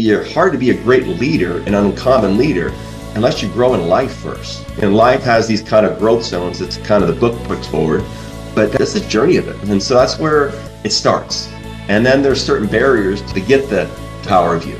You're hard to be a great leader, an uncommon leader, unless you grow in life first. And life has these kind of growth zones. It's kind of the book puts forward, but that's the journey of it. And so that's where it starts. And then there's certain barriers to get the power of you.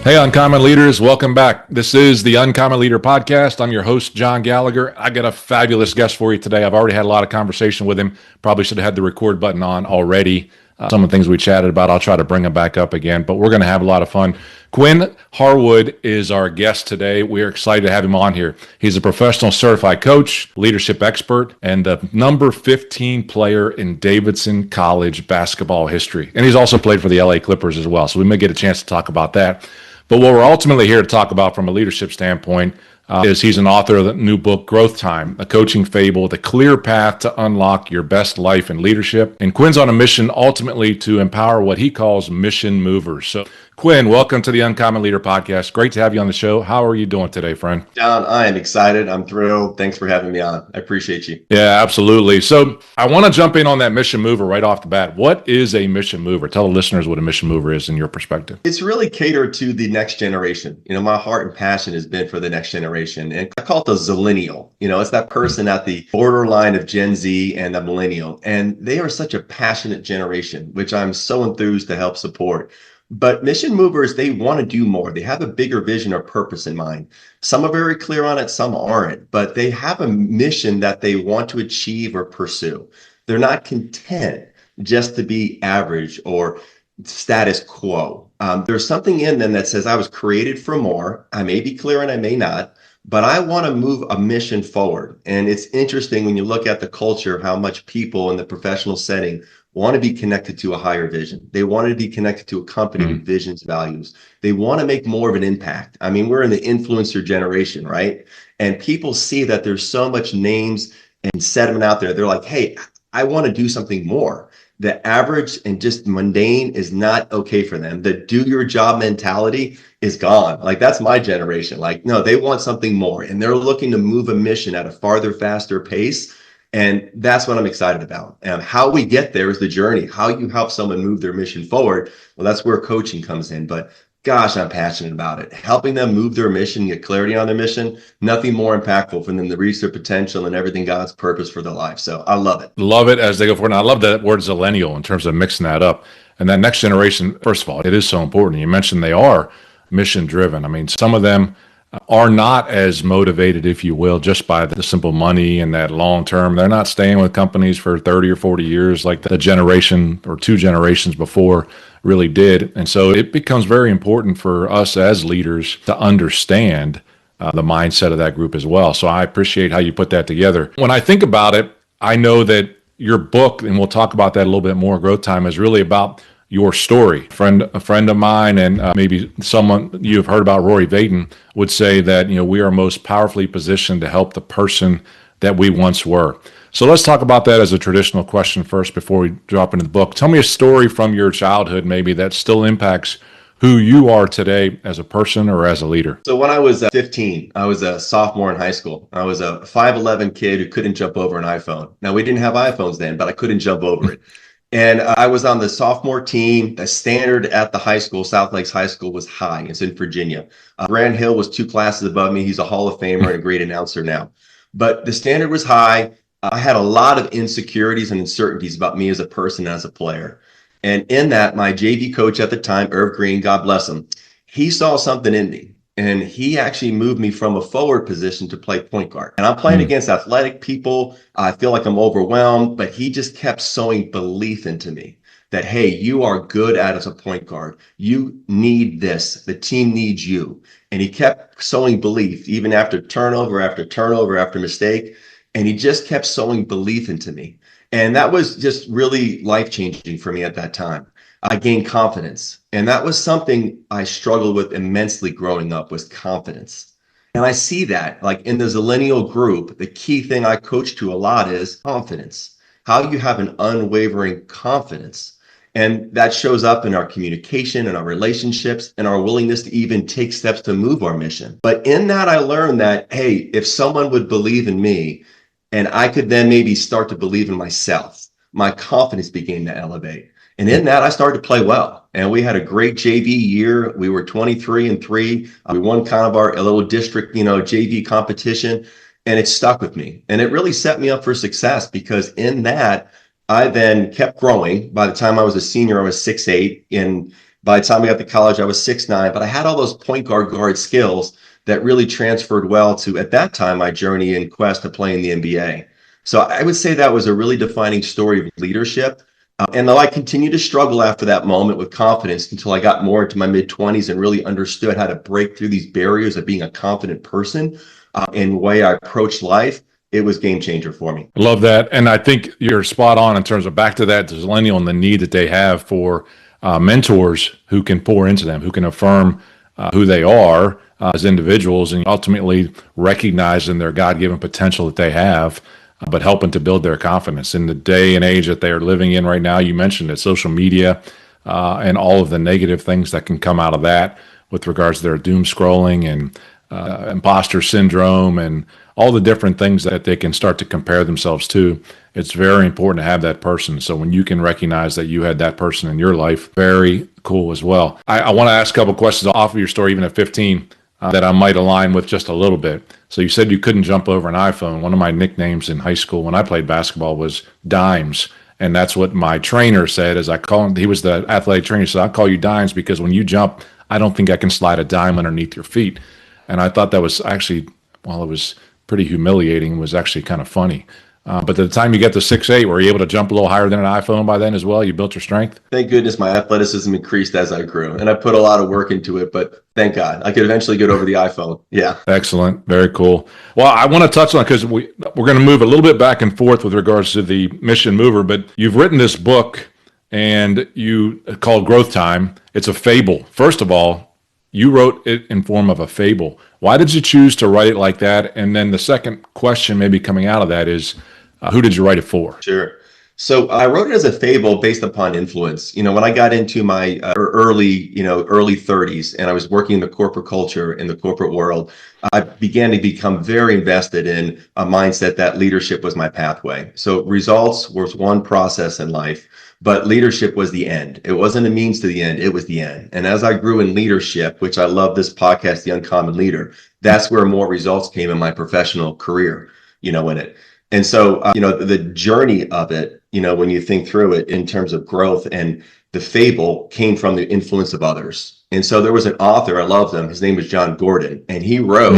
Hey, Uncommon Leaders, welcome back. This is the Uncommon Leader Podcast. I'm your host, John Gallagher. I got a fabulous guest for you today. I've already had a lot of conversation with him. Probably should have had the record button on already. Some of the things we chatted about, I'll try to bring him back up again, but we're going to have a lot of fun. Quinn Harwood is our guest today. We're excited to have him on here. He's a professional certified coach, leadership expert, and the number 15 player in Davidson College basketball history. And he's also played for the LA Clippers as well, so we may get a chance to talk about that. But what we're ultimately here to talk about from a leadership standpoint is he's an author of the new book, Growth Time, a coaching fable, the clear path to unlock your best life in leadership. And Quinn's on a mission ultimately to empower what he calls mission movers. So Quinn, welcome to the Uncommon Leader Podcast. Great to have you on the show. How are you doing today, friend? John, I am excited. I'm thrilled. Thanks for having me on. I appreciate you. Yeah, absolutely. So I want to jump in on that mission mover right off the bat. What is a mission mover? Tell the listeners what a mission mover is in your perspective. It's really catered to the next generation. My heart and passion has been for the next generation. And I call it the zillennial. It's that person at the borderline of Gen Z and the millennial. And they are such a passionate generation, which I'm so enthused to help support. But mission movers, they want to do more. They have a bigger vision or purpose in mind. Some are very clear on it, some aren't, but they have a mission that they want to achieve or pursue. They're not content just to be average or status quo. There's something in them that says, I was created for more. I may be clear and I may not, but I want to move a mission forward. And it's interesting when you look at the culture, how much people in the professional setting want to be connected to a higher vision. They want to be connected to a company with visions, values. They want to make more of an impact. I mean, we're in the influencer generation, right? And people see that there's so much names and sentiment out there. They're like, hey, I want to do something more. The average and just mundane is not okay for them. The do your job mentality is gone. Like, that's my generation. Like, no, they want something more. And they're looking to move a mission at a farther, faster pace. And that's what I'm excited about. And how we get there is the journey. How you help someone move their mission forward. Well, that's where coaching comes in. But gosh, I'm passionate about it. Helping them move their mission, get clarity on their mission. Nothing more impactful for them to reach their potential and everything God's purpose for their life. So I love it. Love it as they go forward. And I love that word zillennial in terms of mixing that up. And that next generation, first of all, it is so important. You mentioned they are mission driven. I mean, some of them are not as motivated, if you will, just by the simple money and that long term. They're not staying with companies for 30 or 40 years like the generation or two generations before really did. And so it becomes very important for us as leaders to understand the mindset of that group as well. So I appreciate how you put that together. When I think about it, I know that your book, and we'll talk about that a little bit more, Growth Time, is really about your story. A friend of mine, and maybe someone you've heard about, Rory Vaden, would say that we are most powerfully positioned to help the person that we once were. So let's talk about that as a traditional question first before we drop into the book. Tell me a story from your childhood maybe that still impacts who you are today as a person or as a leader. So when I was 15, I was a sophomore in high school. I was a 5'11" kid who couldn't jump over an iPhone. Now, we didn't have iPhones then, but I couldn't jump over it. And I was on the sophomore team. The standard at the high school, South Lakes High School, was high. It's in Virginia. Grant Hill was 2 classes above me. He's a Hall of Famer and a great announcer now. But the standard was high. I had a lot of insecurities and uncertainties about me as a person, as a player. And in that, my JV coach at the time, Irv Green, God bless him, he saw something in me. And he actually moved me from a forward position to play point guard. And I'm playing against athletic people. I feel like I'm overwhelmed, but he just kept sowing belief into me that, hey, you are good at as a point guard. You need this. The team needs you. And he kept sowing belief, even after turnover, after mistake. And he just kept sowing belief into me. And that was just really life-changing for me at that time. I gained confidence. And that was something I struggled with immensely growing up, was confidence. And I see that, like in the Zillennial group, the key thing I coach to a lot is confidence. How you have an unwavering confidence. And that shows up in our communication and our relationships and our willingness to even take steps to move our mission. But in that, I learned that, hey, if someone would believe in me and I could then maybe start to believe in myself, my confidence began to elevate. And in that, I started to play well. And we had a great JV year. We were 23-3. We won kind of our little district, JV competition. And it stuck with me. And it really set me up for success because in that, I then kept growing. By the time I was a senior, I was 6'8". And by the time I got to college, I was 6'9". But I had all those point guard skills that really transferred well to, at that time, my journey in quest to playing the NBA. So I would say that was a really defining story of leadership. And though I continued to struggle after that moment with confidence until I got more into my mid-20s and really understood how to break through these barriers of being a confident person in the way I approached life, it was game changer for me. Love that. And I think you're spot on in terms of back to that Zillennial and the need that they have for mentors who can pour into them, who can affirm who they are as individuals and ultimately recognizing their God-given potential that they have, but helping to build their confidence in the day and age that they are living in right now. You mentioned it, social media and all of the negative things that can come out of that with regards to their doom scrolling and imposter syndrome and all the different things that they can start to compare themselves to. It's very important to have that person. So when you can recognize that you had that person in your life, very cool as well. I want to ask a couple questions off of your story, even at 15, that I might align with just a little bit. So you said you couldn't jump over an iPhone. One of my nicknames in high school when I played basketball was Dimes. And that's what my trainer said, as I call him. He was the athletic trainer. So I call you Dimes because when you jump, I don't think I can slide a dime underneath your feet. And I thought that was actually, while it was pretty humiliating, it was actually kind of funny. But at the time you get to 6'8", were you able to jump a little higher than an iPhone by then as well? You built your strength? Thank goodness my athleticism increased as I grew. And I put a lot of work into it, but thank God I could eventually get over the iPhone. Yeah. Excellent. Very cool. Well, I want to touch on, because we're going to move a little bit back and forth with regards to the mission mover, but you've written this book and you called Growth Time. It's a fable. First of all, you wrote it in form of a fable. Why did you choose to write it like that? And then the second question maybe coming out of that is, who did you write it for? Sure. So I wrote it as a fable based upon influence. When I got into my early 30s and I was working in the corporate culture, in the corporate world, I began to become very invested in a mindset that leadership was my pathway. So results was one process in life, but leadership was the end. It wasn't a means to the end. It was the end. And as I grew in leadership, which I love this podcast, The Uncommon Leader, that's where more results came in my professional career, in it. And so, the journey of it, when you think through it in terms of growth, and the fable came from the influence of others. And so there was an author, I love him. His name was John Gordon, and he wrote,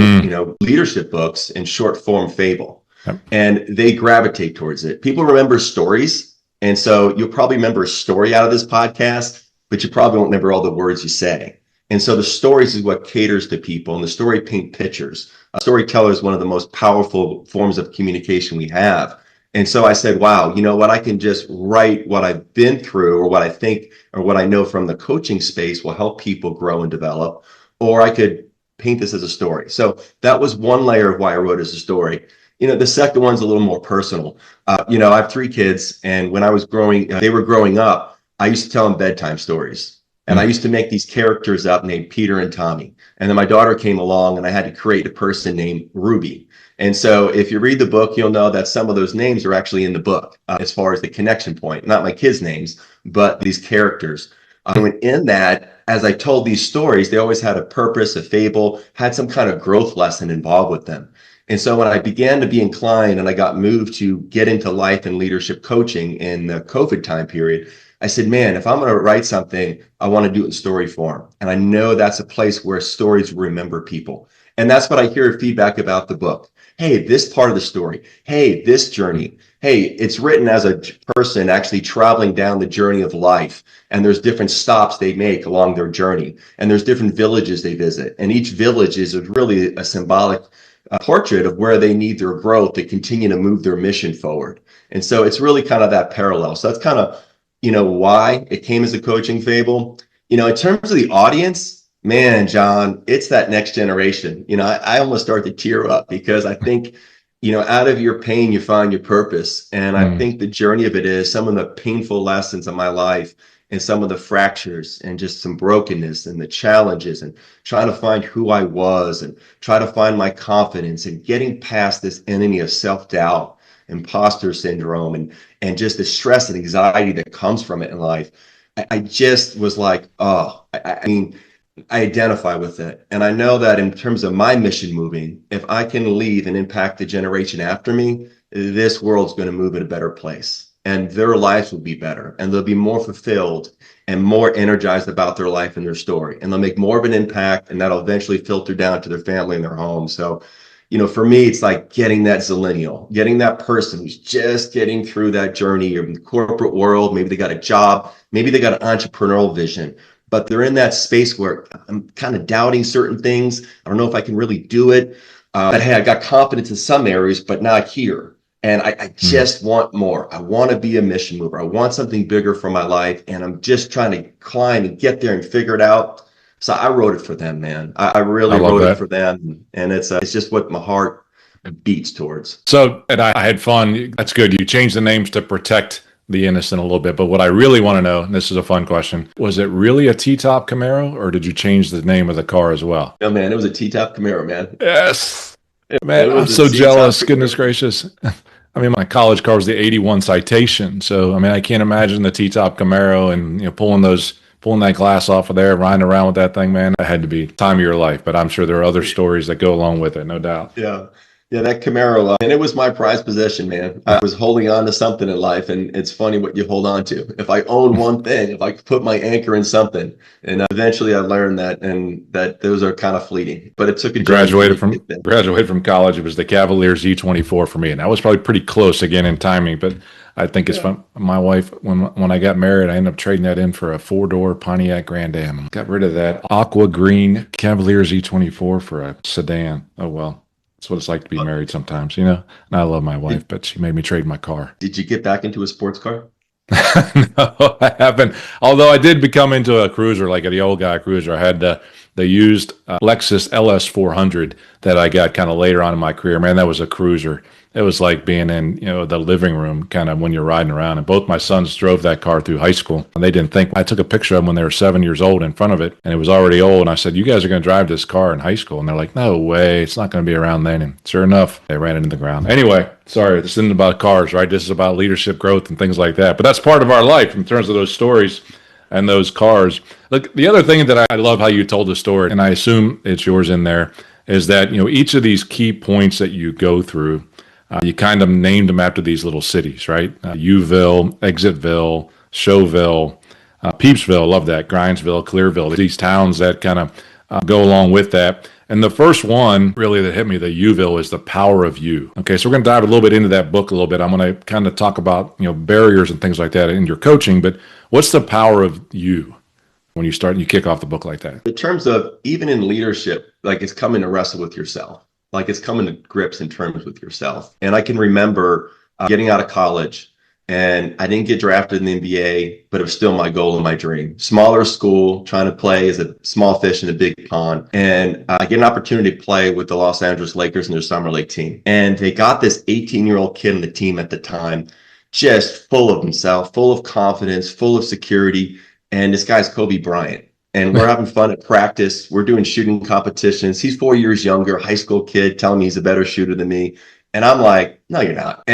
leadership books in short form fable. Yep. And they gravitate towards it. People remember stories. And so you'll probably remember a story out of this podcast, but you probably won't remember all the words you say. And so the stories is what caters to people, and the story paint pictures. A storyteller is one of the most powerful forms of communication we have. And so I said, wow, you know what? I can just write what I've been through, or what I think, or what I know from the coaching space will help people grow and develop, or I could paint this as a story. So that was one layer of why I wrote it as a story. The second one's a little more personal. I have 3 kids, and when I was they were growing up, I used to tell them bedtime stories. And I used to make these characters up named Peter and Tommy. And then my daughter came along and I had to create a person named Ruby. And so if you read the book, you'll know that some of those names are actually in the book as far as the connection point, not my kids' names, but these characters. And in that, as I told these stories, they always had a purpose, a fable, had some kind of growth lesson involved with them. And so when I began to be inclined and I got moved to get into life and leadership coaching in the COVID time period, I said, man, if I'm going to write something, I want to do it in story form. And I know that's a place where stories remember people. And that's what I hear feedback about the book. Hey, this part of the story. Hey, this journey. Hey, it's written as a person actually traveling down the journey of life. And there's different stops they make along their journey. And there's different villages they visit. And each village is really a symbolic portrait of where they need their growth to continue to move their mission forward. And so it's really kind of that parallel. So that's kind of why it came as a coaching fable. In terms of the audience, man, John, it's that next generation. I almost start to tear up because I think, out of your pain, you find your purpose. And I think the journey of it is some of the painful lessons of my life and some of the fractures and just some brokenness and the challenges and trying to find who I was and try to find my confidence and getting past this enemy of self-doubt, imposter syndrome, and just the stress and anxiety that comes from it in life. I just was like, oh, I mean, I identify with it. And I know that in terms of my mission moving, if I can leave and impact the generation after me, this world's going to move in a better place and their lives will be better and they'll be more fulfilled and more energized about their life and their story. And they'll make more of an impact and that'll eventually filter down to their family and their home. So, for me, it's like getting that zillennial, getting that person who's just getting through that journey in the corporate world. Maybe they got a job, maybe they got an entrepreneurial vision, but they're in that space where I'm kind of doubting certain things. I don't know if I can really do it. But hey, I got confidence in some areas, but not here. And I just want more. I want to be a mission mover. I want something bigger for my life. And I'm just trying to climb and get there and figure it out. So I wrote it for them, man. I really wrote it for them. And it's just what my heart beats towards. So, and I had fun. That's good. You changed the names to protect the innocent a little bit. But what I really want to know, and this is a fun question, was it really a T-top Camaro or did you change the name of the car as well? No, man, it was a T-top Camaro, man. Yes. Man, I'm so jealous. Goodness gracious. I mean, my college car was the 81 Citation. So, I mean, I can't imagine the T-top Camaro and, pulling that glass off of there, riding around with that thing, man. That had to be time of your life. But I'm sure there are other stories that go along with it, no doubt. Yeah. Yeah, that Camaro, and it was my prized possession, man. I was holding on to something in life, and it's funny what you hold on to. If I own one thing, if I could put my anchor in something, and eventually I learned that those are kind of fleeting. But it took a graduated from college. It was the Cavalier Z24 for me, and that was probably pretty close again in timing. But I think it's fun. My wife, when I got married, I ended up trading that in for a 4-door Pontiac Grand Am. Got rid of that aqua green Cavalier Z24 for a sedan. Oh well. That's what it's like to be married sometimes, And I love my wife, but she made me trade my car. Did you get back into a sports car? No, I haven't. Although I did become into a cruiser, like the old guy cruiser. I had the used Lexus LS 400 that I got kind of later on in my career. Man, that was a cruiser. It was like being in, the living room kind of when you're riding around. And both my sons drove that car through high school. And they didn't think. I took a picture of them when they were 7 years old in front of it. And it was already old. And I said, you guys are going to drive this car in high school. And they're like, no way. It's not going to be around then. And sure enough, they ran it into the ground. Anyway, sorry. This isn't about cars, right? This is about leadership growth and things like that. But that's part of our life in terms of those stories and those cars. Look, the other thing that I love how you told the story, and I assume it's yours in there, is that, each of these key points that you go through, you kind of named them after these little cities, right? Uville, Exitville, Showville, Peepsville, love that, Grindsville, Clearville, these towns that kind of go along with that. And the first one really that hit me, the Uville, is the power of you. Okay, so we're going to dive a little bit into that book a little bit. I'm going to kind of talk about, barriers and things like that in your coaching, but what's the power of you when you kick off the book like that? In terms of even in leadership, like it's coming to wrestle with yourself. Like it's coming to grips in terms with yourself. And I can remember getting out of college and I didn't get drafted in the NBA, but it was still my goal and my dream. Smaller school, trying to play as a small fish in a big pond. And I get an opportunity to play with the Los Angeles Lakers and their summer league team. And they got this 18-year-old kid on the team at the time, just full of himself, full of confidence, full of security. And this guy's Kobe Bryant. And we're having fun at practice. We're doing shooting competitions. He's 4 years younger, high school kid, telling me he's a better shooter than me. And I'm like, no, you're not.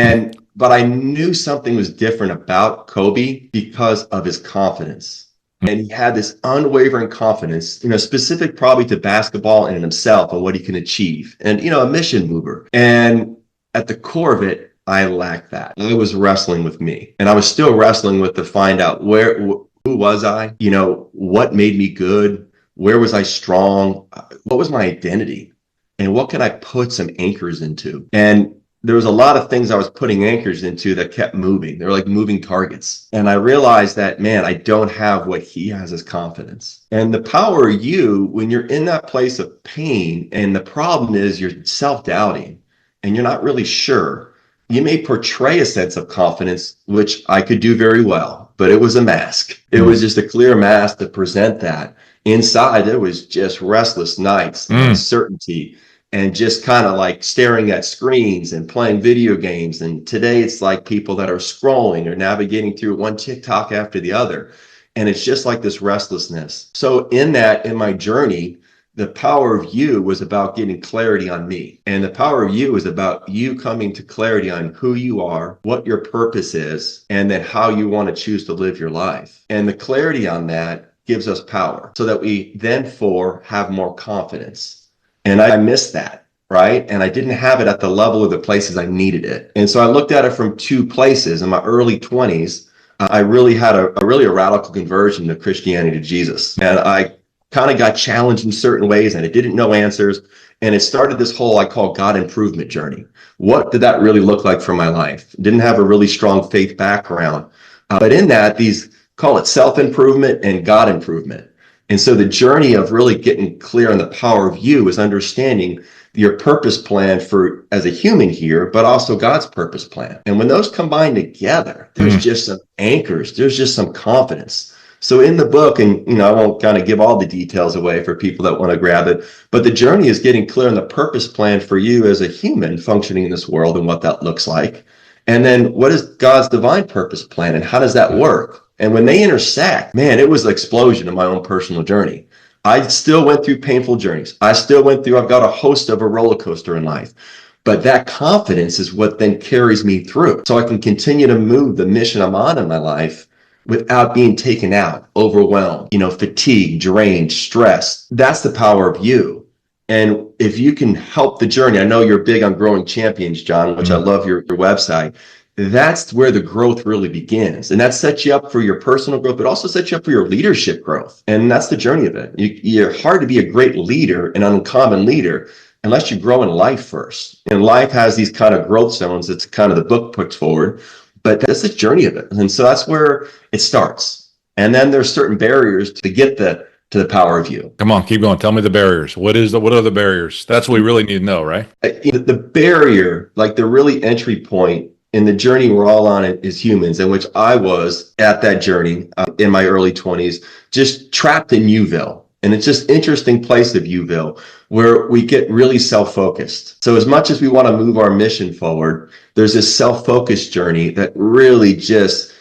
But I knew something was different about Kobe because of his confidence. And he had this unwavering confidence, specific probably to basketball and in himself and what he can achieve. And, a mission mover. And at the core of it, I lacked that. I was wrestling with me. And I was still wrestling with to find out who was I? What made me good? Where was I strong? What was my identity? And what could I put some anchors into? And there was a lot of things I was putting anchors into that kept moving. They were like moving targets. And I realized that, man, I don't have what he has as confidence. And the power of you, when you're in that place of pain, and the problem is you're self-doubting and you're not really sure, you may portray a sense of confidence, which I could do very well. But it was a mask. It was just a clear mask to present that. Inside, it was just restless nights, and uncertainty, and just kind of like staring at screens and playing video games. And today it's like people that are scrolling or navigating through one TikTok after the other. And it's just like this restlessness. So in my journey, the power of you was about getting clarity on me. And the power of you is about you coming to clarity on who you are, what your purpose is, and then how you want to choose to live your life. And the clarity on that gives us power so that we then have more confidence. And I missed that, right? And I didn't have it at the level of the places I needed it. And so I looked at it from two places. In my early 20s, I really had a radical conversion to Christianity, to Jesus. And I kind of got challenged in certain ways and I didn't know answers. And it started this whole, I call God improvement journey. What did that really look like for my life? Didn't have a really strong faith background. But in that, call it self-improvement and God improvement. And so the journey of really getting clear on the power of you is understanding your purpose plan for as a human here, but also God's purpose plan. And when those combine together, there's just some anchors, there's just some confidence. So in the book, and I won't kind of give all the details away for people that want to grab it, but the journey is getting clear on the purpose plan for you as a human functioning in this world and what that looks like. And then what is God's divine purpose plan and how does that work? And when they intersect, man, it was an explosion in my own personal journey. I still went through painful journeys. I've got a host of a roller coaster in life. But that confidence is what then carries me through. So I can continue to move the mission I'm on in my life without being taken out, overwhelmed, fatigued, drained, stressed. That's the power of you. And if you can help the journey, I know you're big on growing champions, John, which I love your website. That's where the growth really begins. And that sets you up for your personal growth, but also sets you up for your leadership growth. And that's the journey of it. You're hard to be a great leader, an uncommon leader, unless you grow in life first. And life has these kind of growth zones that's kind of the book puts forward, but that's the journey of it. And so that's where it starts. And then there's certain barriers to get to the power of you. Come on, keep going. Tell me the barriers. What are the barriers? That's what we really need to know, right? The barrier, like the really entry point in the journey we're all on it as humans, in which I was at that journey in my early 20s, just trapped in Uville. And it's just interesting place of Uville where we get really self-focused. So as much as we want to move our mission forward, there's this self-focused journey that really just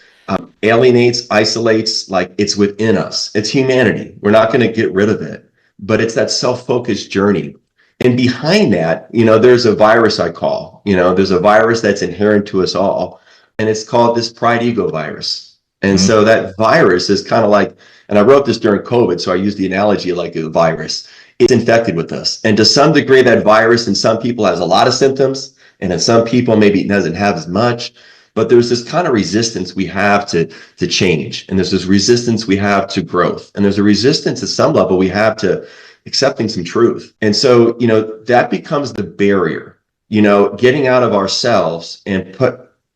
alienates, isolates, like it's within us. It's humanity. We're not going to get rid of it, but it's that self-focused journey. And behind that, there's a virus I call, there's a virus that's inherent to us all. And it's called this pride ego virus. And so that virus is kind of like, and I wrote this during COVID, so I use the analogy like a virus. It's infected with us. And to some degree, that virus in some people has a lot of symptoms. And in some people, maybe it doesn't have as much. But there's this kind of resistance we have to change. And there's this resistance we have to growth. And there's a resistance at some level we have to accepting some truth. And so, that becomes the barrier, getting out of ourselves and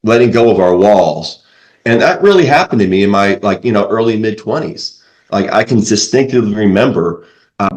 letting go of our walls. And that really happened to me in my early mid-20s. Like I can distinctly remember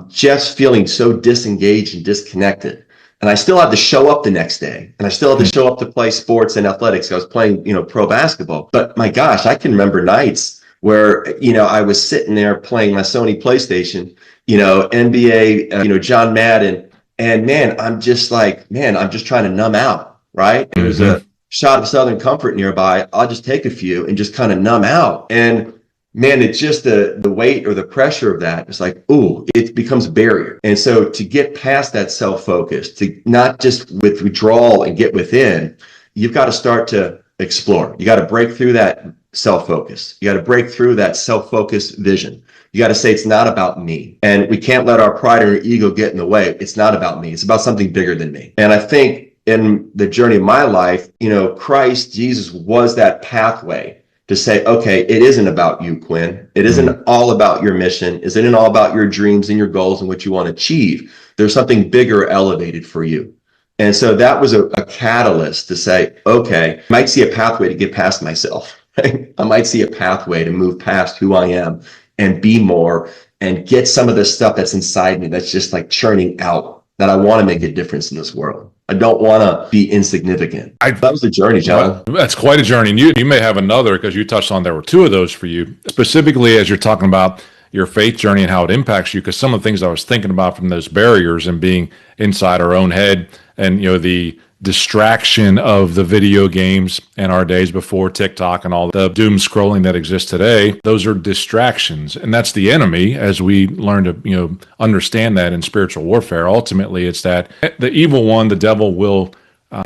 just feeling so disengaged and disconnected. And I still had to show up the next day. And I still had to show up to play sports and athletics. I was playing, pro basketball. But my gosh, I can remember nights where, I was sitting there playing my Sony PlayStation, NBA, John Madden. And man, I'm just trying to numb out, right? And there's a shot of Southern Comfort nearby. I'll just take a few and just kind of numb out. And man, it's just the weight or the pressure of that. It's like, ooh, it becomes a barrier. And so to get past that self-focus, to not just withdrawal and get within, you've got to start to explore. You got to break through that self-focus. You got to break through that self-focused vision. You got to say, it's not about me. And we can't let our pride or ego get in the way. It's not about me. It's about something bigger than me. And I think in the journey of my life, Christ, Jesus was that pathway to say, okay, it isn't about you, Quinn. It isn't all about your mission. It isn't all about your dreams and your goals and what you want to achieve. There's something bigger elevated for you. And so that was a catalyst to say, okay, I might see a pathway to get past myself. Right? I might see a pathway to move past who I am and be more and get some of the stuff that's inside me that's just like churning out, that I want to make a difference in this world. I don't want to be insignificant. That was the journey, John. Well, that's quite a journey. And you may have another, because you touched on there were two of those for you, specifically as you're talking about your faith journey and how it impacts you, because some of the things I was thinking about from those barriers and being inside our own head and, the distraction of the video games and our days before TikTok and all the doom scrolling that exists today. Those are distractions, and that's the enemy. As we learn to understand that in spiritual warfare, ultimately it's that the evil one, the devil, will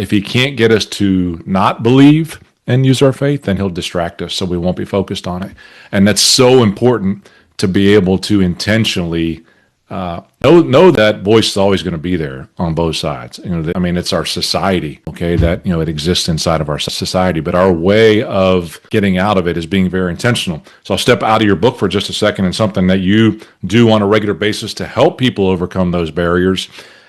if he can't get us to not believe and use our faith, then he'll distract us so we won't be focused on it. And that's so important to be able to intentionally know that voice is always going to be there on both sides. It's our society, okay, that, it exists inside of our society, but our way of getting out of it is being very intentional. So I'll step out of your book for just a second and something that you do on a regular basis to help people overcome those barriers.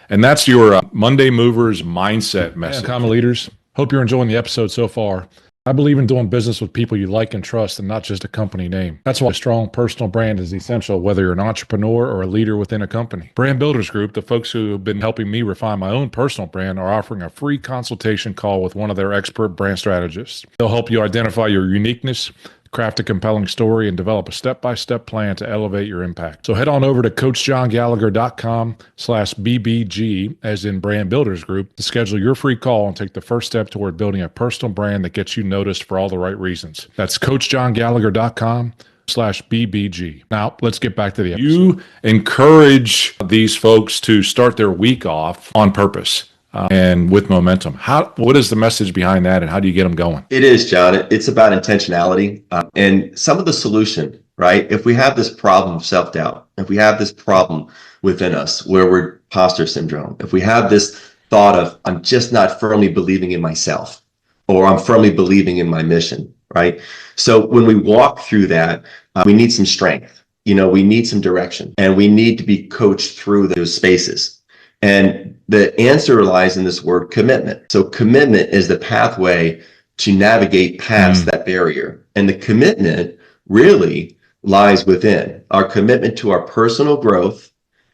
And that's your Monday Movers mindset message. Common leaders, hope you're enjoying the episode so far. I believe in doing business with people you like and trust and not just a company name. That's why a strong personal brand is essential, whether you're an entrepreneur or a leader within a company. Brand Builders Group, the folks who have been helping me refine my own personal brand, are offering a free consultation call with one of their expert brand strategists. They'll help you identify your uniqueness, craft a compelling story, and develop a step-by-step plan to elevate your impact. So head on over to coachjohngallagher.com/BBG, as in Brand Builders Group, to schedule your free call and take the first step toward building a personal brand that gets you noticed for all the right reasons. That's coachjohngallagher.com/BBG. Now, let's get back to the episode. You encourage these folks to start their week off on purpose. And with momentum. What is the message behind that, and how do you get them going? It is, John. It's about intentionality and some of the solution, right? If we have this problem of self-doubt, if we have this problem within us where we're imposter syndrome, if we have this thought of, I'm just not firmly believing in myself, or I'm firmly believing in my mission, right? So when we walk through that, we need some strength. We need some direction, and we need to be coached through those spaces. And the answer lies in this word commitment. So commitment is the pathway to navigate past that barrier. And the commitment really lies within our commitment to our personal growth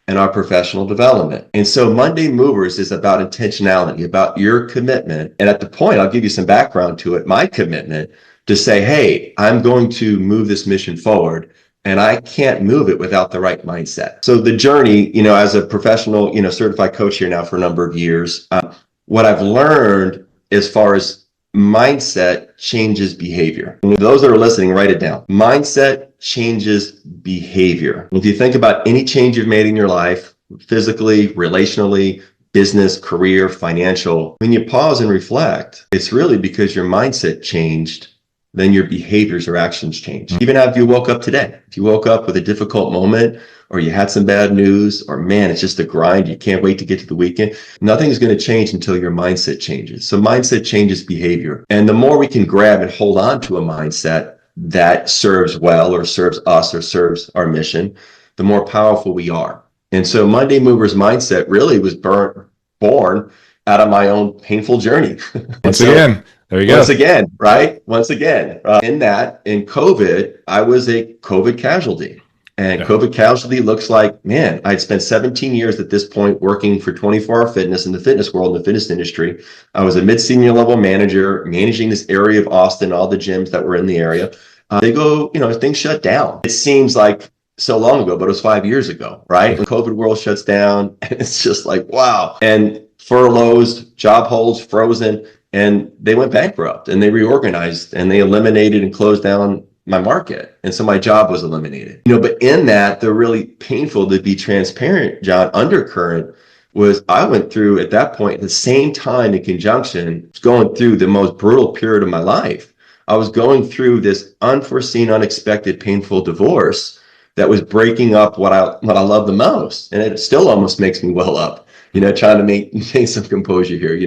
and our professional development. And so Monday Movers is about intentionality, about your commitment. And at the point, I'll give you some background to it, my commitment to say, hey, I'm going to move this mission forward. And I can't move it without the right mindset. So the journey, as a professional, certified coach here now for a number of years, what I've learned as far as mindset changes behavior. And those that are listening, write it down. Mindset changes behavior. If you think about any change you've made in your life, physically, relationally, business, career, financial, when you pause and reflect, it's really because your mindset changed, then your behaviors or actions change. Even if you woke up today, if you woke up with a difficult moment, or you had some bad news, or man, it's just a grind, you can't wait to get to the weekend, nothing's going to change until your mindset changes. So mindset changes behavior. And the more we can grab and hold on to a mindset that serves well, or serves us, or serves our mission, the more powerful we are. And so Monday Movers mindset really was born out of my own painful journey. Once again, there you go. Once again, right? Once again, in COVID, I was a COVID casualty. And COVID casualty looks like, man, I'd spent 17 years at this point working for 24 Hour Fitness in the fitness world, in the fitness industry. I was a mid-senior level manager managing this area of Austin, all the gyms that were in the area. Things shut down. It seems like so long ago, but it was 5 years ago, right? When COVID world shuts down, and it's just like, wow. And furloughs, job holds, frozen. And they went bankrupt, and they reorganized, and they eliminated and closed down my market. And so my job was eliminated. But in that, the really painful, to be transparent, John, undercurrent was I went through at that point, at the same time in conjunction, going through the most brutal period of my life. I was going through this unforeseen, unexpected, painful divorce that was breaking up what I love the most. And it still almost makes me well up, trying to maintain some composure here,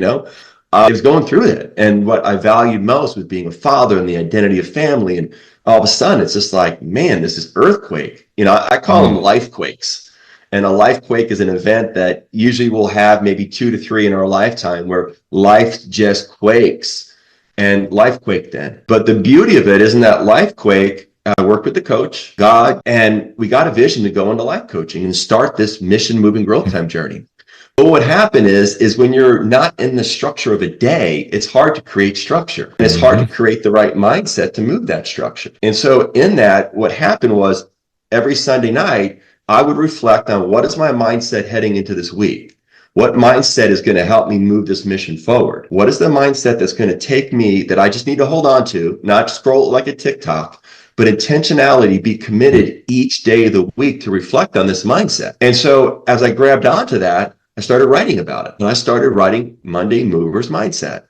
I was going through it. And what I valued most was being a father and the identity of family. And all of a sudden, it's just like, man, this is earthquake. I call them life quakes. And a life quake is an event that usually we'll have maybe 2 to 3 in our lifetime, where life just quakes. And life quaked then. But the beauty of it isn't that life quake. I worked with the coach, God, and we got a vision to go into life coaching and start this mission moving growth time journey. But what happened is when you're not in the structure of a day, it's hard to create structure. And it's hard to create the right mindset to move that structure. And so in that, what happened was every Sunday night, I would reflect on what is my mindset heading into this week? What mindset is going to help me move this mission forward? What is the mindset that's going to take me that I just need to hold on to, not scroll like a TikTok, but intentionality, be committed each day of the week to reflect on this mindset? And so as I grabbed onto that, I started writing about it. And I started writing Monday Movers Mindset.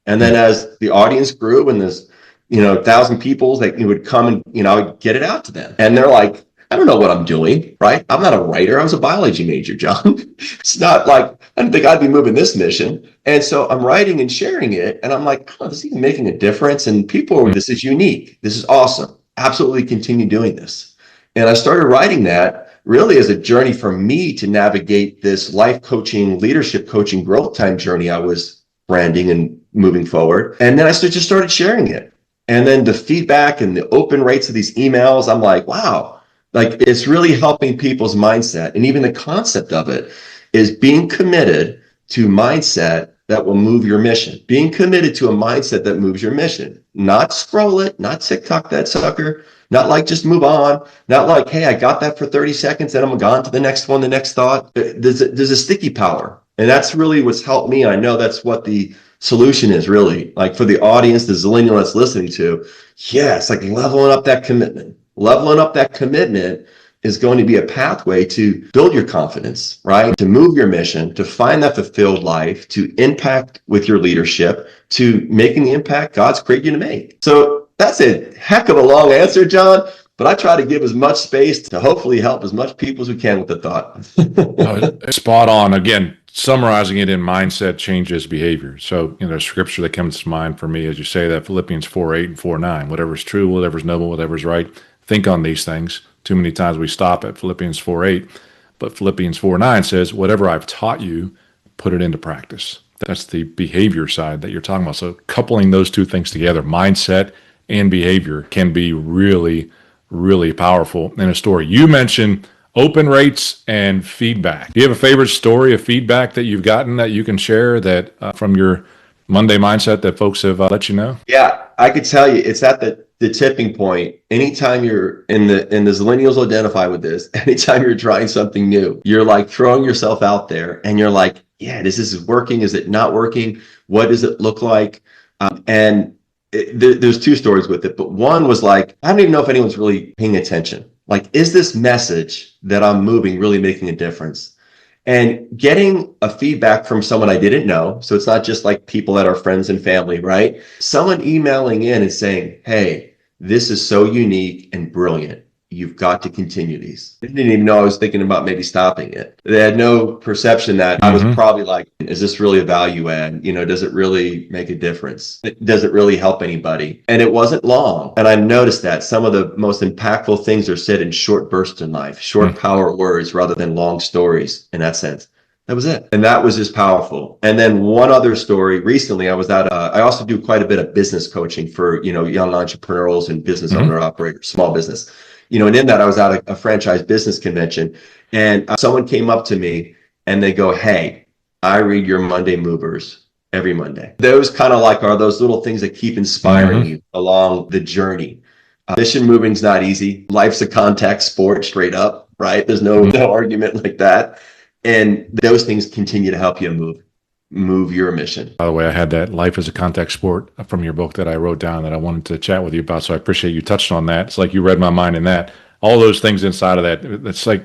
And then as the audience grew and there's, 1,000 people that would come and, I would get it out to them. And they're like, I don't know what I'm doing, right? I'm not a writer. I was a biology major, John. It's not like, I didn't think I'd be moving this mission. And so I'm writing and sharing it. And I'm like, oh, this is even making a difference. And people, this is unique. This is awesome. Absolutely continue doing this. And I started writing that really as a journey for me to navigate this life coaching, leadership coaching, growth time journey I was branding and moving forward. And then I just started sharing it. And then the feedback and the open rates of these emails, I'm like, wow. Like, it's really helping people's mindset. And even the concept of it is being committed to mindset that will move your mission. Being committed to a mindset that moves your mission. Not scroll it, not TikTok that sucker, not like just move on, not like, hey, I got that for 30 seconds, then I'm gone to the next one, the next thought. There's a sticky power. And that's really what's helped me. I know that's what the solution is really. Like for the audience, the Zillennial that's listening to, yeah, it's like leveling up that commitment. Leveling up that commitment is going to be a pathway to build your confidence, right? To move your mission, to find that fulfilled life, to impact with your leadership, to making the impact God's created you to make. So that's a heck of a long answer, John, but I try to give as much space to hopefully help as much people as we can with the thought. Spot on. Again, summarizing it in mindset changes behavior. So, there's scripture that comes to mind for me as you say that, Philippians 4:8 and 4:9. Whatever's true, whatever's noble, whatever's right, think on these things. Too many times we stop at Philippians 4:8, but Philippians 4:9 says, whatever I've taught you, put it into practice. That's the behavior side that you're talking about. So coupling those two things together, mindset and behavior, can be really, really powerful in a story. You mentioned open rates and feedback. Do you have a favorite story of feedback that you've gotten that you can share that from your Monday mindset that folks have let you know? Yeah, I could tell you it's at the tipping point. Anytime you're in the Zillennials identify with this, anytime you're trying something new, you're like throwing yourself out there and you're like, yeah, this is working. Is it not working? What does it look like? There's two stories with it, but one was like, I don't even know if anyone's really paying attention. Like, is this message that I'm moving really making a difference? And getting a feedback from someone I didn't know. So it's not just like people that are friends and family, right? Someone emailing in and saying, hey, this is so unique and brilliant. You've got to continue these. They didn't even know I was thinking about maybe stopping it. They had no perception that I was probably like, is this really a value add? Does it really make a difference? Does it really help anybody? And it wasn't long. And I noticed that some of the most impactful things are said in short bursts in life, short power words rather than long stories in that sense. That was it. And that was just powerful. And then one other story, recently I was at, I also do quite a bit of business coaching for, young entrepreneurs and business owner operators, small business. And in that, I was at a franchise business convention, and someone came up to me and they go, hey, I read your Monday Movers every Monday. Those kind of like are those little things that keep inspiring you along the journey. Mission moving's not easy. Life's a contact sport straight up, right? There's no argument like that. And those things continue to help you move your mission. By the way, I had that Life as a Contact Sport from your book that I wrote down that I wanted to chat with you about. So I appreciate you touched on that. It's like you read my mind in that. All those things inside of that. It's like,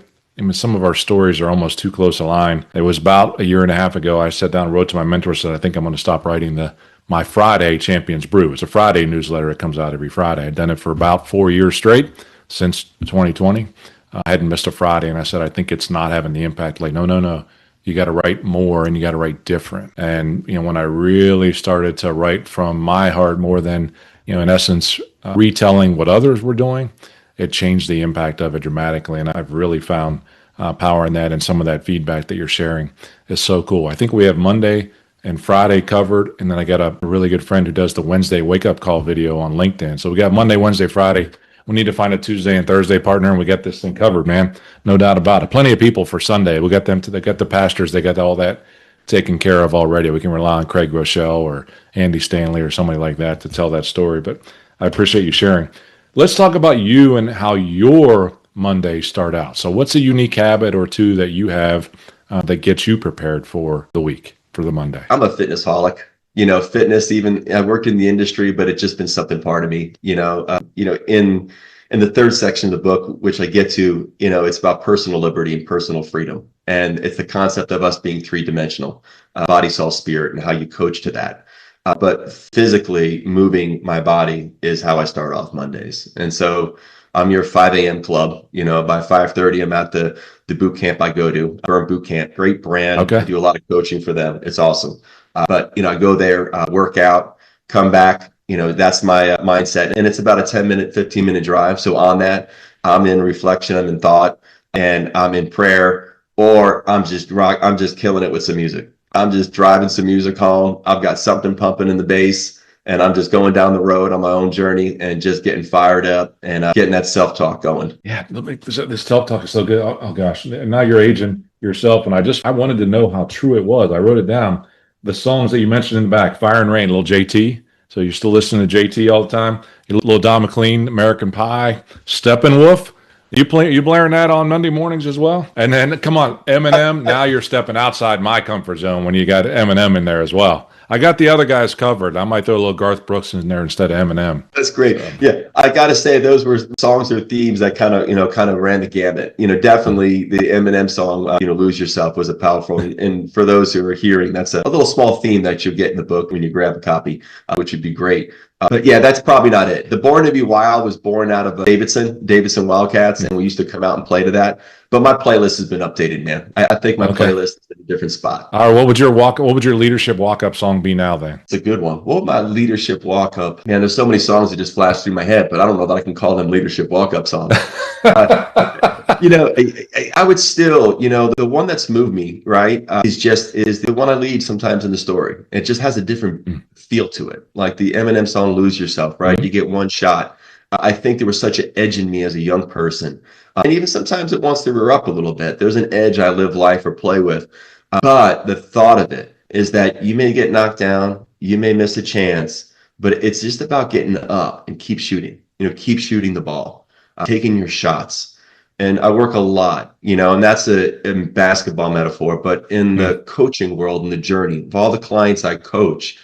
some of our stories are almost too close a line. It was about a year and a half ago. I sat down and wrote to my mentor, said, I think I'm going to stop writing my Friday Champions Brew. It's a Friday newsletter. It comes out every Friday. I'd done it for about 4 years straight since 2020. I hadn't missed a Friday. And I said, I think it's not having the impact. Like, no. You got to write more and you got to write different. And, when I really started to write from my heart more than, in essence, retelling what others were doing, it changed the impact of it dramatically. And I've really found power in that, and some of that feedback that you're sharing is so cool. I think we have Monday and Friday covered. And then I got a really good friend who does the Wednesday wake up call video on LinkedIn. So we got Monday, Wednesday, Friday. We need to find a Tuesday and Thursday partner, and we got this thing covered, man. No doubt about it. Plenty of people for Sunday. We got them. They got the pastors. They got all that taken care of already. We can rely on Craig Rochelle or Andy Stanley or somebody like that to tell that story. But I appreciate you sharing. Let's talk about you and how your Mondays start out. So what's a unique habit or two that you have that gets you prepared for the week, for the Monday? I'm a fitness holic. Fitness, even I worked in the industry, but it's just been something part of me, in the third section of the book, which I get to, it's about personal liberty and personal freedom. And it's the concept of us being three-dimensional, body, soul, spirit, and how you coach to that. But physically moving my body is how I start off Mondays. And so I'm your 5 a.m. club. By 5:30, I'm at the boot camp I go to, Burn Boot Camp, great brand. Okay. I do a lot of coaching for them. It's awesome. But I go there, work out, come back. That's my mindset. And it's about a 10-minute, 15-minute drive. So on that, I'm in reflection, I'm in thought, and I'm in prayer, or I'm just killing it with some music. I'm just driving some music home. I've got something pumping in the bass, and I'm just going down the road on my own journey and just getting fired up and getting that self-talk going. Yeah, this self-talk is so good. Oh gosh, and now you're aging yourself, and I wanted to know how true it was. I wrote it down. The songs that you mentioned in the back, Fire and Rain, little JT. So you're still listening to JT all the time. Your little Don McLean, American Pie, Steppenwolf. You blaring that on Monday mornings as well? And then come on, Eminem. Now you're stepping outside my comfort zone when you got Eminem in there as well. I got the other guys covered. I might throw a little Garth Brooks in there instead of Eminem. That's great. Yeah, I got to say those were songs or themes that kind of ran the gamut. Definitely the Eminem song, "Lose Yourself" was a powerful. And for those who are hearing, that's a little small theme that you'll get in the book when you grab a copy, which would be great. But yeah, that's probably not it. The Born to Be Wild was born out of Davidson Wildcats, and we used to come out and play to that. But my playlist has been updated, man. I think my playlist is in a different spot. All right, what would your leadership walk-up song be now then? It's a good one. What would my leadership walk-up? Man, there's so many songs that just flash through my head, but I don't know that I can call them leadership walk-up songs. I would still, the one that's moved me, right, is the one I lead sometimes in the story. It just has a different feel to it. Like the Eminem song, "Lose Yourself," right? You get one shot. I think there was such an edge in me as a young person. And even sometimes it wants to rear up a little bit. There's an edge I live life or play with. But the thought of it is that you may get knocked down, you may miss a chance, but it's just about getting up and keep shooting. Keep shooting the ball, taking your shots. And I work a lot, and that's a basketball metaphor, but in the coaching world, in the journey of all the clients I coach,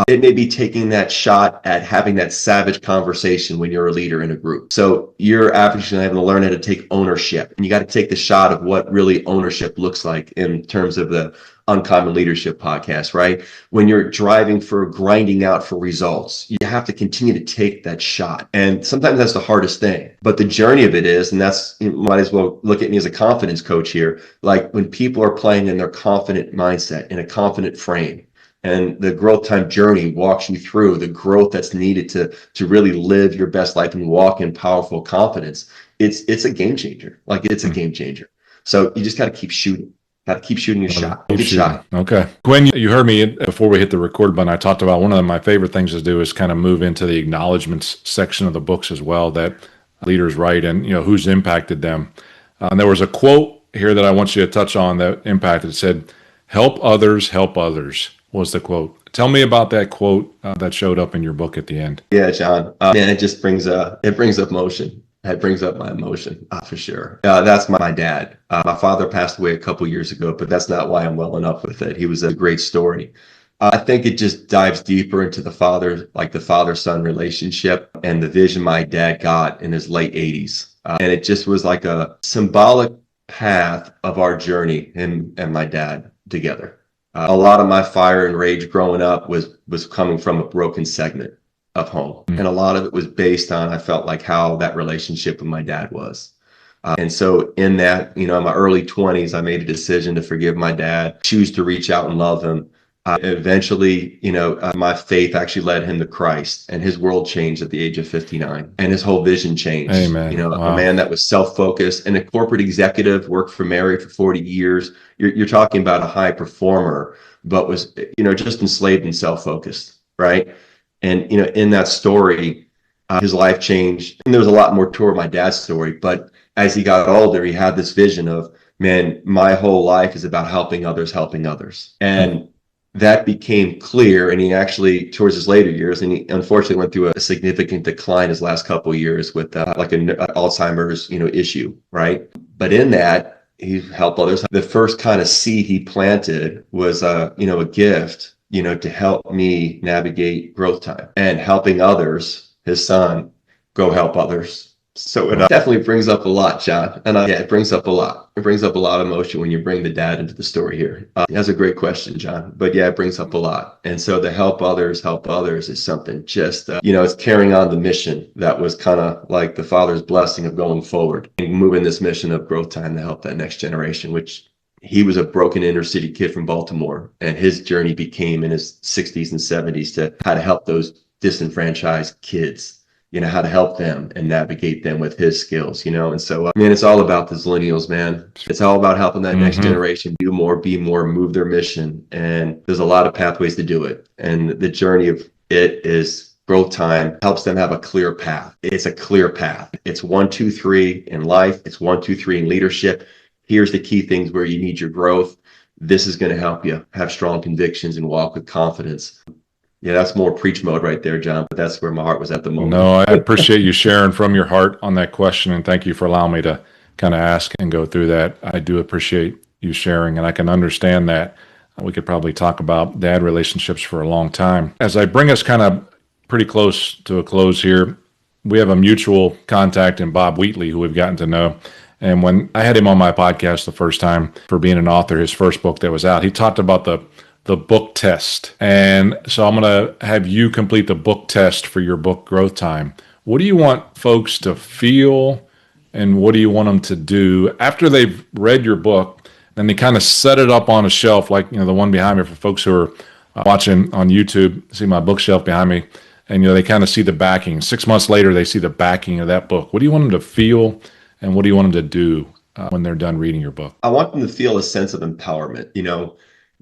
it may be taking that shot at having that savage conversation when you're a leader in a group. So you're obviously having to learn how to take ownership, and you got to take the shot of what really ownership looks like in terms of the Uncommon Leadership podcast, right? When you're grinding out for results, you have to continue to take that shot. And sometimes that's the hardest thing. But the journey of it is, and that's, you might as well look at me as a confidence coach here, like when people are playing in their confident mindset, in a confident frame, and the growth time journey walks you through the growth that's needed to really live your best life and walk in powerful confidence. It's a game changer. Like it's a game changer. So you just got to keep shooting. Got to keep shooting your shot. Good shot. Okay. Quinn, you heard me before we hit the record button. I talked about one of my favorite things to do is kind of move into the acknowledgments section of the books as well that leaders write and, who's impacted them. And there was a quote here that I want you to touch on that impacted. It said, help others, was the quote. Tell me about that quote that showed up in your book at the end. Yeah, John. Man, it just brings up emotion. It brings up my emotion for sure. That's my dad. My father passed away a couple years ago, but that's not why I'm welling up with it. He was a great story. I think it just dives deeper into the father-son relationship and the vision my dad got in his late 80s. And it just was like a symbolic path of our journey, him and my dad together. A lot of my fire and rage growing up was coming from a broken segment of home. And a lot of it was based on, I felt like, how that relationship with my dad was. And so in that, in my early 20s, I made a decision to forgive my dad, choose to reach out and love him. Eventually, my faith actually led him to Christ, and his world changed at the age of 59, and his whole vision changed. Amen. Wow. A man that was self-focused and a corporate executive, worked for Mary for 40 years. You're talking about a high performer, but was, just enslaved and self-focused, right? And, in that story, his life changed. And there was a lot more to my dad's story. But as he got older, he had this vision of, man, my whole life is about helping others. And that became clear. And he actually, towards his later years, and he unfortunately went through a significant decline his last couple of years with like an Alzheimer's, issue, right? But in that, he helped others. The first kind of seed he planted was a gift, to help me navigate growth time and helping others, his son, go help others. So it definitely brings up a lot, John. And it brings up a lot. It brings up a lot of emotion when you bring the dad into the story here. That's a great question, John. But yeah, it brings up a lot. And so to help others is something just, it's carrying on the mission that was kind of like the father's blessing of going forward and moving this mission of growth time to help that next generation, which he was a broken inner city kid from Baltimore. And his journey became in his 60s and 70s to how to help those disenfranchised kids, how to help them and navigate them with his skills, and so, it's all about the Zillennials, man. It's all about helping that next generation do more, be more, move their mission. And there's a lot of pathways to do it. And the journey of it is growth time helps them have a clear path. It's a clear path. It's 1, 2, 3 in life. It's 1, 2, 3 in leadership. Here's the key things where you need your growth. This is going to help you have strong convictions and walk with confidence. Yeah, that's more preach mode right there, John, but that's where my heart was at the moment. No, I appreciate you sharing from your heart on that question, and thank you for allowing me to kind of ask and go through that. I do appreciate you sharing, and I can understand that. We could probably talk about dad relationships for a long time. As I bring us kind of pretty close to a close here, we have a mutual contact in Bob Wheatley, who we've gotten to know. And when I had him on my podcast the first time for being an author, his first book that was out, he talked about the book test. And so I'm going to have you complete the book test for your book, Growth Time. What do you want folks to feel, and what do you want them to do after they've read your book? And they kind of set it up on a shelf, like, the one behind me for folks who are watching on YouTube, see my bookshelf behind me. And, they kind of see the backing. 6 months later, they see the backing of that book. What do you want them to feel, and what do you want them to do when they're done reading your book? I want them to feel a sense of empowerment,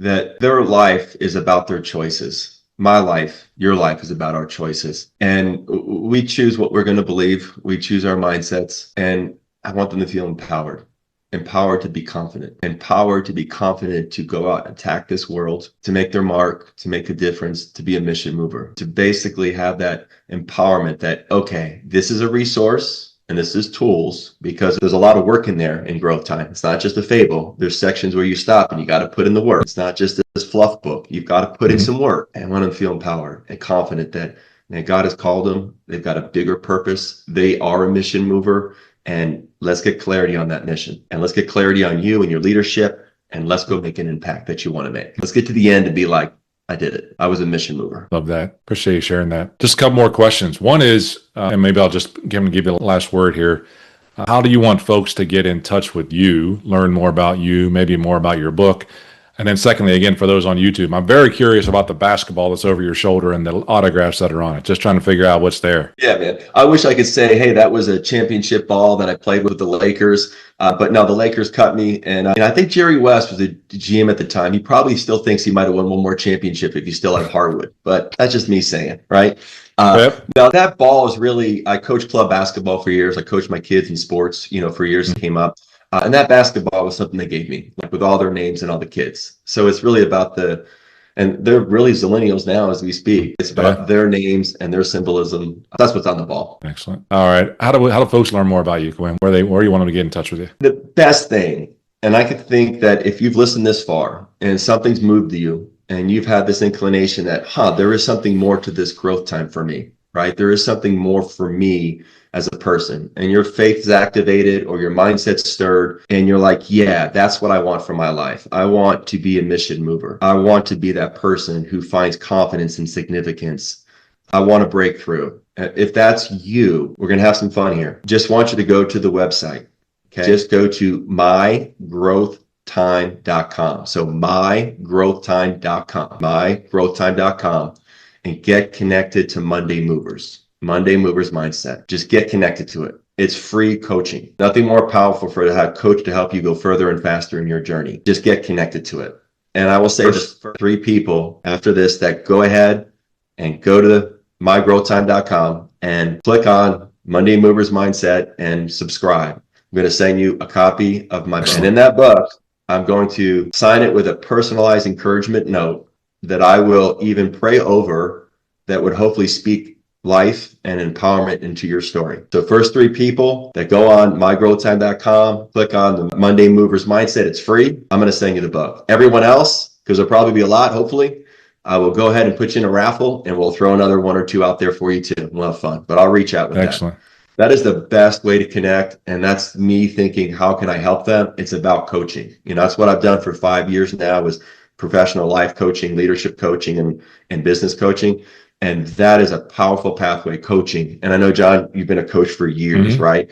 that their life is about their choices. My life, your life is about our choices. And we choose what we're going to believe. We choose our mindsets. And I want them to feel empowered to be confident, empowered to be confident to go out and attack this world, to make their mark, to make a difference, to be a mission mover, to basically have that empowerment that, okay, this is a resource. And this is tools, because there's a lot of work in there in growth time. It's not just a fable. There's sections where you stop and you got to put in the work. It's not just this fluff book. You've got to put in some work. And I want them to feel empowered and confident that God has called them. They've got a bigger purpose. They are a mission mover. And let's get clarity on that mission. And let's get clarity on you and your leadership. And let's go make an impact that you want to make. Let's get to the end and be like, I did it. I was a mission mover. Love that. Appreciate you sharing that. Just a couple more questions. One is, and maybe I'll just give you the last word here. How do you want folks to get in touch with you, learn more about you, maybe more about your book? And then secondly, again, for those on YouTube, I'm very curious about the basketball that's over your shoulder and the autographs that are on it. Just trying to figure out what's there. Yeah, man. I wish I could say, hey, that was a championship ball that I played with the Lakers. But no, the Lakers cut me. And I think Jerry West was the GM at the time. He probably still thinks he might have won one more championship if he still had Harwood. But that's just me saying, right? Now, that ball is really, I coached club basketball for years. I coached my kids in sports, for years. It came up. And that basketball was something they gave me, like with all their names and all the kids. So it's really about and they're really Zillennials now as we speak. It's about their names and their symbolism. That's what's on the ball. Excellent. All right. How do folks learn more about you, Quinn? Where do you want them to get in touch with you? The best thing, and I could think that if you've listened this far and something's moved you and you've had this inclination that, there is something more to this growth time for me, right? There is something more for me as a person, and your faith is activated or your mindset's stirred and you're like, yeah, that's what I want for my life. I want to be a mission mover. I want to be that person who finds confidence and significance. I want to break through. If that's you, we're going to have some fun here. Just want you to go to the website. Okay. Just go to mygrowthtime.com. So mygrowthtime.com, mygrowthtime.com, and get connected to Monday Movers mindset. Just get connected to it. It's free coaching. Nothing more powerful for a coach to help you go further and faster in your journey. Just get connected to it. And I will say this for 3 people after this that go ahead and go to mygrowthtime.com and click on Monday Movers Mindset and subscribe. I'm going to send you a copy of my book. And in that book, I'm going to sign it with a personalized encouragement note that I will even pray over that would hopefully speak life and empowerment into your story. So first 3 people that go on mygrowtime.com, click on the Monday Movers Mindset, it's free. I'm going to send you the book. Everyone else, because there'll probably be a lot, hopefully, I will go ahead and put you in a raffle, and we'll throw another 1 or 2 out there for you too. We'll have fun, but I'll reach out with Excellent. that. That is the best way to connect. And that's me thinking, how can I help them? It's about coaching. That's what I've done for 5 years now, is professional life coaching, leadership coaching, and business coaching. And that is a powerful pathway, coaching. And I know, John, you've been a coach for years, right?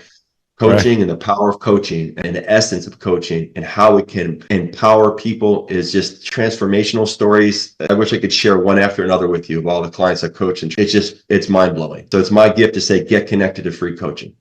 Coaching, right, and the power of coaching and the essence of coaching and how it can empower people is just transformational stories. I wish I could share one after another with you of all the clients I coach. And it's mind blowing. So it's my gift to say, get connected to free coaching.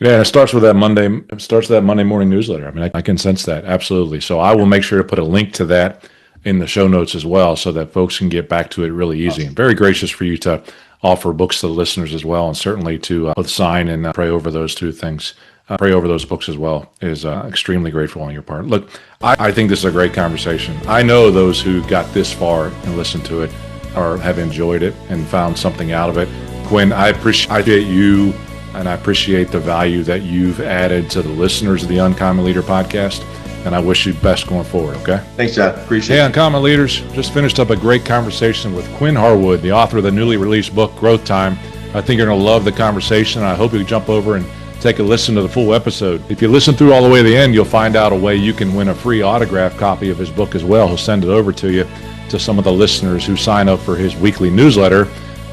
Yeah, and it starts with that Monday morning newsletter. I mean, I can sense that. Absolutely. So I will make sure to put a link to that in the show notes as well, so that folks can get back to it really easy. And very gracious for you to offer books to the listeners as well, and certainly to both sign and pray over those 2 things. Pray over those books as well is extremely grateful on your part. Look, I think this is a great conversation. I know those who got this far and listened to it have enjoyed it and found something out of it. Quinn, I appreciate you, and I appreciate the value that you've added to the listeners of the Uncommon Leader podcast. And I wish you the best going forward, okay? Thanks, John. Appreciate it. Hey, Uncommon Leaders, just finished up a great conversation with Quinn Harwood, the author of the newly released book, Growth Time. I think you're going to love the conversation. I hope you jump over and take a listen to the full episode. If you listen through all the way to the end, you'll find out a way you can win a free autographed copy of his book as well. He'll send it over to you, to some of the listeners who sign up for his weekly newsletter,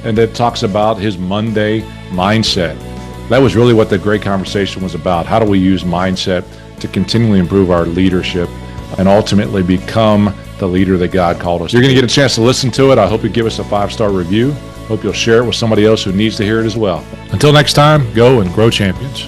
and it talks about his Monday mindset. That was really what the great conversation was about. How do we use mindset to continually improve our leadership and ultimately become the leader that God called us? You're going to get a chance to listen to it. I hope you give us a 5-star review. Hope you'll share it with somebody else who needs to hear it as well. Until next time, go and grow champions.